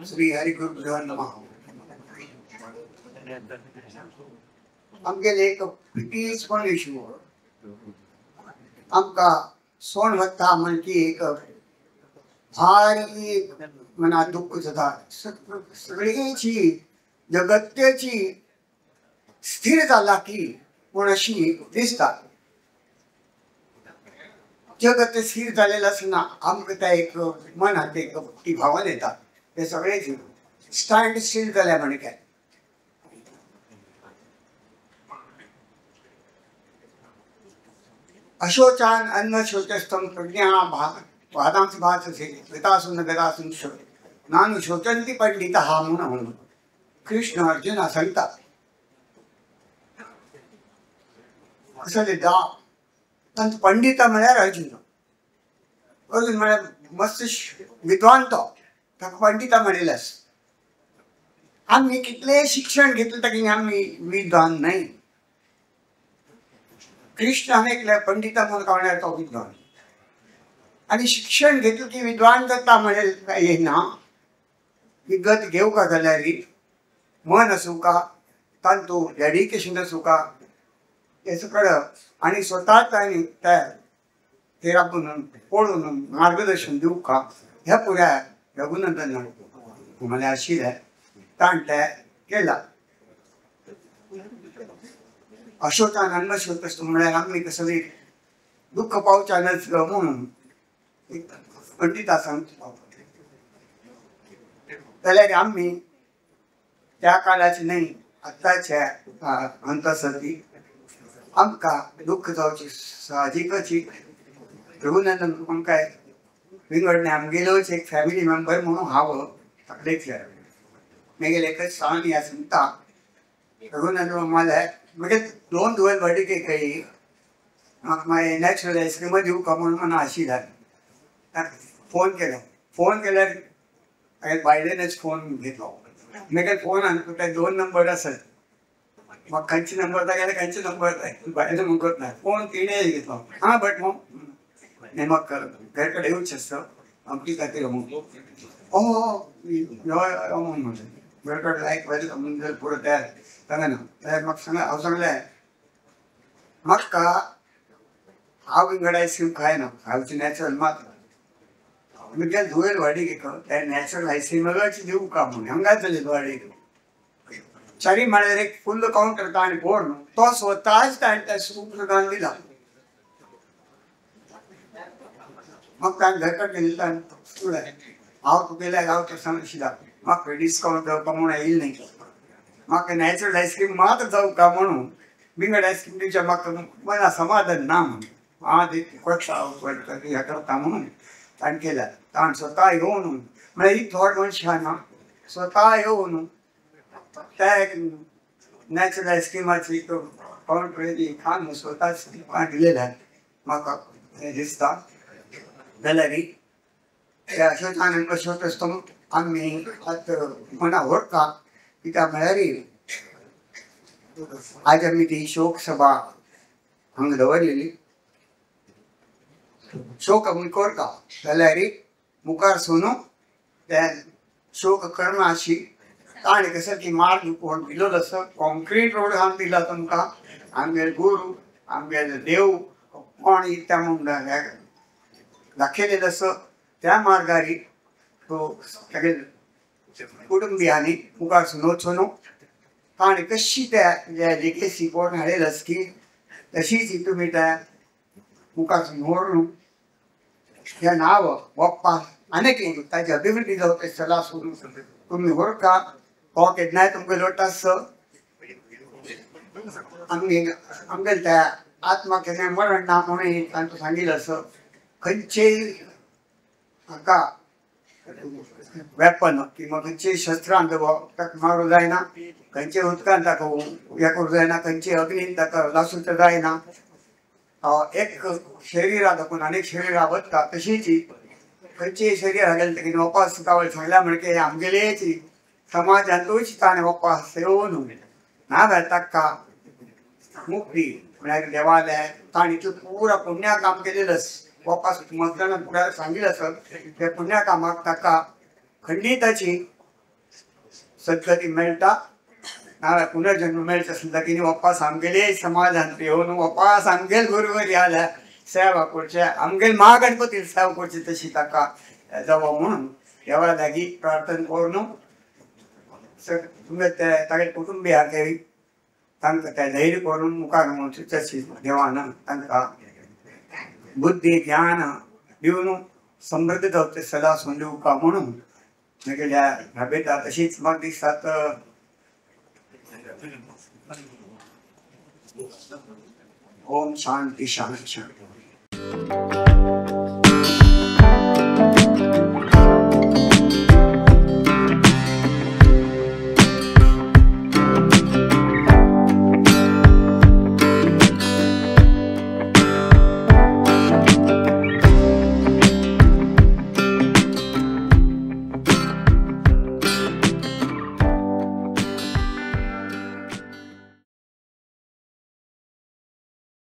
श्री हरिगुरुभ्यो नमः. आमगेले एक पिटीसपण इशू आमका सोन वत्ता म्हणजे एक भारी मना दुःख जाता. सगळीची जगत्याची स्थिर जाला की पूण अशी दिसता. जगत स्थिर झालेलं असताना आमकां त्या एक मनात एक ती भावना येता ते सगळेच स्टँड स्टील झाल्या म्हणे काय. अशोचान अन्न शोचस्तम प्रज्ञा वादांश भाससे गतासून गदासून शो नानु शोचंती पंडिता हा म्हणून कृष्ण अर्जुना सांगतात. असं ते दा पण पंडिता म्हळ्यार अर्जुन. अर्जुन म्हळ्यार मस्त विद्वान तो ताका पंडिता म्हणिलास. आम्ही कितले शिक्षण घेतले तरी आम्ही विद्वान नाही. कृष्ण अनेकल्या पंडिता म्हणून कळणार तो विद्वान. आणि शिक्षण घेतलं की विद्वान जाता म्हणेल काय येना. विगत घेवका जाल्यार मन असू का तांतू डेडिकेशन असू का हे सगळं आणि स्वतःच आणि त्या ते राखून पळून मार्गदर्शन देऊ का ह्या पुऱ्या रघुनंदन मला आशिल्ल्या ताण त्या केला. अशोचान अन्न शोध असतो म्हळ्यार आमी कसं दुःख पावच्या नसलो म्हणून पंडिता सांगता जाल्यार आमी त्या काळाची नाही आताच्या अंतसती आमकां दुःख जावची साहजिकच. रघुनंदन आमकां विंगडणे आमगेलोच एक फॅमिली मेंबर म्हणून हांव तकलेक मेगेले एकच सांग ह्या सांगता. रघुनंदन मला म्हणजे 2 दुवेल बर्थडे केक काही मागीर नॅचरल आयस्क्रीम दिवं का म्हणून आशिल्ल्या. फोन केल्यार बायलेनच फोन घेतलो. मागीर फोन आनी 2 नंबर आसत. मग खंयचे नंबर जाय खंयचे नंबर जाय बायले म्हणत ना. फोन तिणे घेतलो. हां बट मग नाही मग घर कडेन येवचें आसता आमची खातीर म्हणून म्हणून घर कडेन लायक वेलकम जर पुरो तयार सांगा ना जाल्यार म्हाका सांगा. हांव सांगलें म्हाका हांव विंगड आयस्क्रीम खायना. हांवची नॅचरल मात म्हणजे धुवेल वाडी घेतो त्या नॅचरल आयस्क्रीमाची दिवं का म्हणून हांगाच जाली वाडी. चारी म्हळ्यार एक फुल्ल काउंटर ताणें बोर्ड तो स्वताच ताणें त्या सूप सुद्दां दिला. मग ताणें घर कडेन गेले हांव तुगेल्या हांव तो सांगशिला म्हाका डिस्कावंट जावपा म्हणून येयली न्ही. म्हाका नॅचरल आयस्क्रीम मात जावं का म्हणून विंगड आयस्क्रीम दिवच्या म्हाका मना समाधान ना म्हणून हांव हें करता म्हणून ताणें केल्या. ताणें स्वता येवन म्हळ्यार ही थोड मनशां ना स्वता येवन त्या नॅचरल आयस्क्रीमाची काउंटर खान स्वताच दिलेल्या म्हाका हें दिसता. जाल्यार हे अशेंच आनंद अशेंच आसता आमी आतां मना व्हरता कित्याक म्हळ्यार आज आमी ती शोक सभा हांगा दवरलेली. शोक आमी करता जाल्यार मुखार सोनू त्या शोक करना अशी ताणें कसं की मार्ग कोण दिलो आसा. कॉन्क्रीट रोड हांवें दिला तुमकां. आमगेले गुरू आमगेले देव कोण त्या म्हणून दाखयलेलो आसा त्या मार्गार तो तागे कुटुंबियांनी मुखार वचून ताणें कशी त्या लेगेसी कोण हाडयला की तशीच तुमी त्या मुखार व्हरून हें नांव वप्पा आनीक ताची अभिवृद्धी जावपाची सलाह सोडून तुमी व्हरता. हो केन्नाय तुमकां लोट आसता. आमगेले त्या आत्मा केन्नाय मरण ना म्हणून तांकां सांगिल्लें आसा. खंयचेय हाका वेपन किंवा खंयचेय शस्त्रां ताका मारूं जायना. खंयचेय उदकांत ताका हें करूं जायना. खंयचेय अग्नीन ताका लासूंक जायना. एक शरिरा दाखोवन आनीक शरिरा बदता तशीच खंयचेय शरीर गेलें तेगे वपास कावळ सांगल्या म्हणजे आमगेलेच समाजांतूच ताणें वपास येवन नाजाल्यार ताका मुक्ती म्हळ्यार देवालय ताणें इतलें पुरा पुण्या काम केलेलें वपास मतदानाक फुडार सांगिल्लें आसत. ते पुण्या कामाक ताका खंडिताची सद्गती मेळटा नाल्यार पुनर्जन्म मेळटा सुद्दां कितें वप्पा सामकेले समाधान येवन वप्पा सामकेच बरोबर जाल्या सेवा करचे आमगेर महागणपती सेवा करची तशी ताका जावं म्हणून देवा लागीं प्रार्थना करून तुमगे ते तागे कुटुंबियाकय तांकां ते धैर्य करून मुखार वचूं तशी देवान तांकां बुद्धी ज्ञान दिवन समृद्ध जावचे सदा दिवका म्हणून म्हगेल्या भाबेता तशीच म्हाका दिसतात ओम शांती शांती शांती.